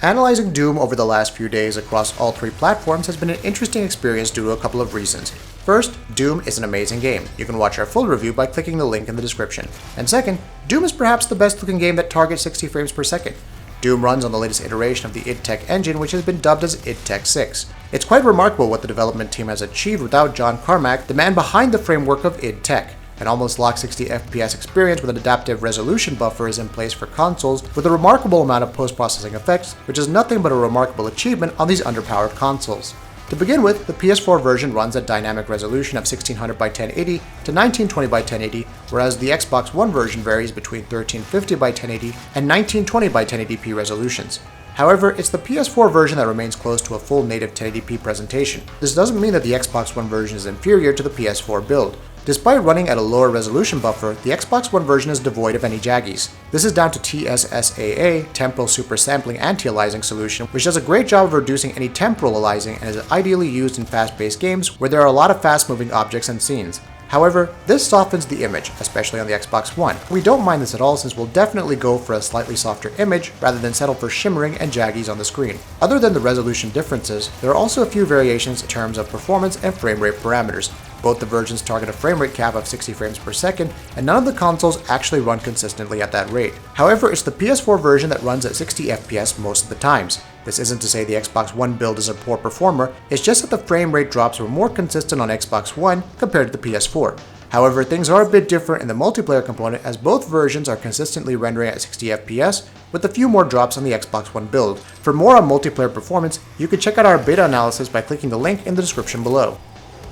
Analyzing Doom over the last few days across all three platforms has been an interesting experience due to a couple of reasons. First, Doom is an amazing game. You can watch our full review by clicking the link in the description. And second, Doom is perhaps the best looking game that targets 60 frames per second. Doom runs on the latest iteration of the id Tech engine, which has been dubbed as id Tech 6. It's quite remarkable what the development team has achieved without John Carmack, the man behind the framework of id Tech. An almost locked 60 FPS experience with an adaptive resolution buffer is in place for consoles with a remarkable amount of post-processing effects, which is nothing but a remarkable achievement on these underpowered consoles. To begin with, the PS4 version runs at dynamic resolution of 1600 by 1080 to 1920 by 1080, whereas the Xbox One version varies between 1350 by 1080 and 1920 by 1080p resolutions. However, it's the PS4 version that remains close to a full native 1080p presentation. This doesn't mean that the Xbox One version is inferior to the PS4 build. Despite running at a lower resolution buffer, the Xbox One version is devoid of any jaggies. This is down to TSSAA, Temporal Super Sampling Anti-Aliasing solution, which does a great job of reducing any temporal aliasing and is ideally used in fast-paced games where there are a lot of fast-moving objects and scenes. However, this softens the image, especially on the Xbox One. We don't mind this at all since we'll definitely go for a slightly softer image rather than settle for shimmering and jaggies on the screen. Other than the resolution differences, there are also a few variations in terms of performance and frame rate parameters. Both the versions target a frame rate cap of 60 frames per second, and none of the consoles actually run consistently at that rate. However, it's the PS4 version that runs at 60 FPS most of the times. This isn't to say the Xbox One build is a poor performer, it's just that the frame rate drops were more consistent on Xbox One compared to the PS4. However, things are a bit different in the multiplayer component as both versions are consistently rendering at 60 FPS, with a few more drops on the Xbox One build. For more on multiplayer performance, you can check out our beta analysis by clicking the link in the description below.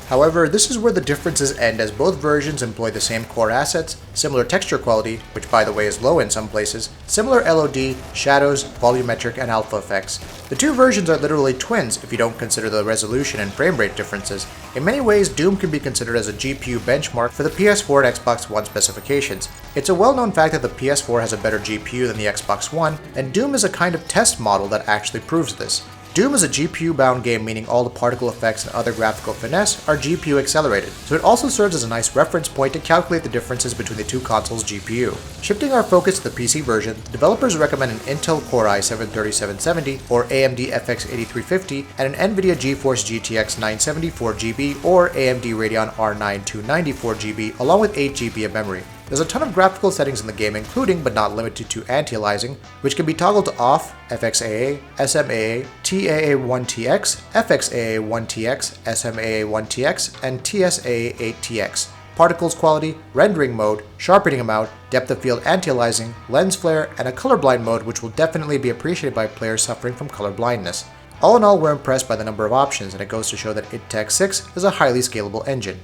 However, this is where the differences end as both versions employ the same core assets, similar texture quality, which by the way is low in some places, similar LOD, shadows, volumetric, and alpha effects. The two versions are literally twins if you don't consider the resolution and frame rate differences. In many ways, Doom can be considered as a GPU benchmark for the PS4 and Xbox One specifications. It's a well-known fact that the PS4 has a better GPU than the Xbox One, and Doom is a kind of test model that actually proves this. Doom is a GPU-bound game, meaning all the particle effects and other graphical finesse are GPU accelerated, so it also serves as a nice reference point to calculate the differences between the two consoles' GPU. Shifting our focus to the PC version, the developers recommend an Intel Core i7-3770 or AMD FX 8350 and an NVIDIA GeForce GTX 970 4GB or AMD Radeon R9 290 4GB along with 8GB of memory. There's a ton of graphical settings in the game, including but not limited to anti-aliasing, which can be toggled to off, FXAA, SMAA, TAA1TX, FXAA1TX, SMAA1TX, and TSAA8TX. Particles quality, rendering mode, sharpening amount, depth of field anti-aliasing, lens flare, and a colorblind mode which will definitely be appreciated by players suffering from color blindness. All in all, we're impressed by the number of options, and it goes to show that id Tech 6 is a highly scalable engine.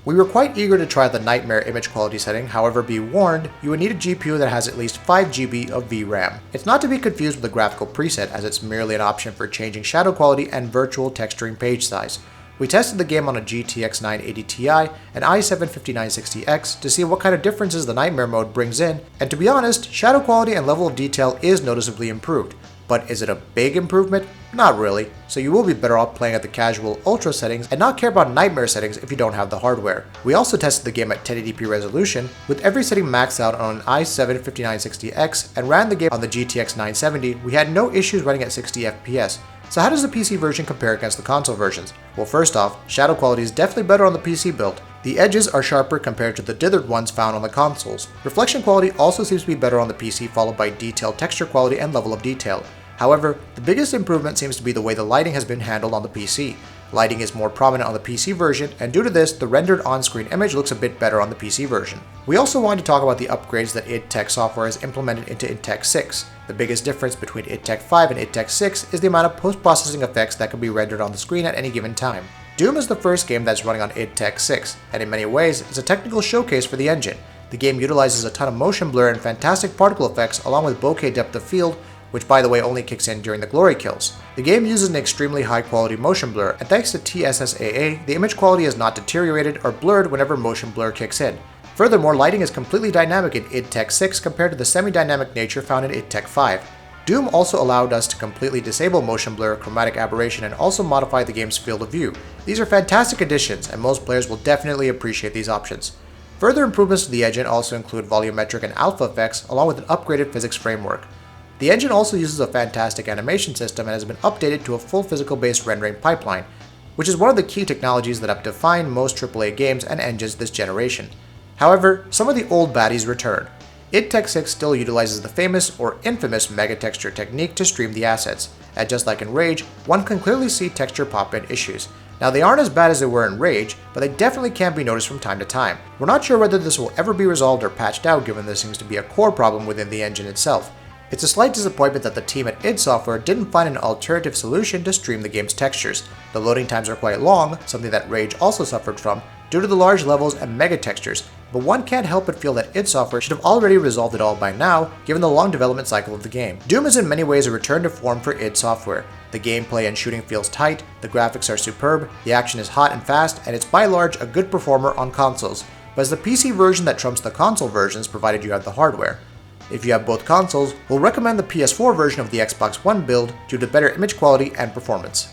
We were quite eager to try the Nightmare image quality setting, however be warned, you would need a GPU that has at least 5GB of VRAM. It's not to be confused with the graphical preset as it's merely an option for changing shadow quality and virtual texturing page size. We tested the game on a GTX 980 Ti and i7-5960X to see what kind of differences the Nightmare mode brings in, and to be honest, shadow quality and level of detail is noticeably improved. But is it a big improvement? Not really, so you will be better off playing at the casual ultra settings and not care about Nightmare settings if you don't have the hardware. We also tested the game at 1080p resolution, with every setting maxed out on an i7-5960X and ran the game on the GTX 970. We had no issues running at 60 FPS. So how does the PC version compare against the console versions? Well, first off, shadow quality is definitely better on the PC build. The edges are sharper compared to the dithered ones found on the consoles. Reflection quality also seems to be better on the PC, followed by detailed texture quality and level of detail. However, the biggest improvement seems to be the way the lighting has been handled on the PC. Lighting is more prominent on the PC version, and due to this, the rendered on-screen image looks a bit better on the PC version. We also wanted to talk about the upgrades that id Tech software has implemented into id Tech 6. The biggest difference between id Tech 5 and id Tech 6 is the amount of post-processing effects that can be rendered on the screen at any given time. Doom is the first game that's running on id Tech 6, and in many ways, it's a technical showcase for the engine. The game utilizes a ton of motion blur and fantastic particle effects along with bokeh depth of field, which by the way only kicks in during the glory kills. The game uses an extremely high quality motion blur, and thanks to TSSAA, the image quality is not deteriorated or blurred whenever motion blur kicks in. Furthermore, lighting is completely dynamic in id Tech 6 compared to the semi-dynamic nature found in id Tech 5. Doom also allowed us to completely disable motion blur, chromatic aberration, and also modify the game's field of view. These are fantastic additions, and most players will definitely appreciate these options. Further improvements to the engine also include volumetric and alpha effects, along with an upgraded physics framework. The engine also uses a fantastic animation system and has been updated to a full physical-based rendering pipeline, which is one of the key technologies that have defined most AAA games and engines this generation. However, some of the old baddies return. id Tech 6 still utilizes the famous or infamous mega texture technique to stream the assets, and just like in Rage, one can clearly see texture pop-in issues. Now they aren't as bad as they were in Rage, but they definitely can be noticed from time to time. We're not sure whether this will ever be resolved or patched out, given this seems to be a core problem within the engine itself. It's a slight disappointment that the team at id Software didn't find an alternative solution to stream the game's textures. The loading times are quite long, something that Rage also suffered from, due to the large levels and mega textures, but one can't help but feel that id Software should have already resolved it all by now, given the long development cycle of the game. Doom is in many ways a return to form for id Software. The gameplay and shooting feels tight, the graphics are superb, the action is hot and fast, and it's by large a good performer on consoles, but it's the PC version that trumps the console versions provided you have the hardware. If you have both consoles, we'll recommend the PS4 version of the Xbox One build due to better image quality and performance.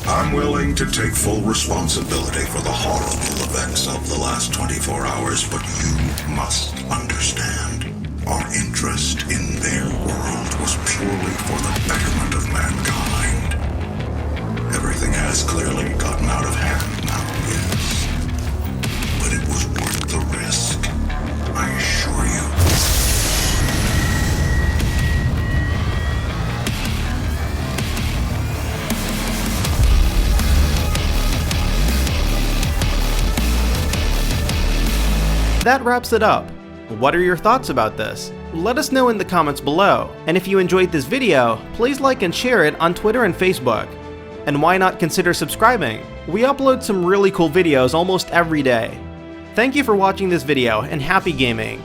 I'm willing to take full responsibility for the horrible events of the last 24 hours, but you must understand. Our interest in their world was purely for the betterment of mankind. Everything has clearly gotten out of hand now, yes. But it was worth the risk, I assure you. That wraps it up. What are your thoughts about this? Let us know in the comments below. And if you enjoyed this video, please like and share it on Twitter and Facebook. And why not consider subscribing? We upload some really cool videos almost every day. Thank you for watching this video, and happy gaming!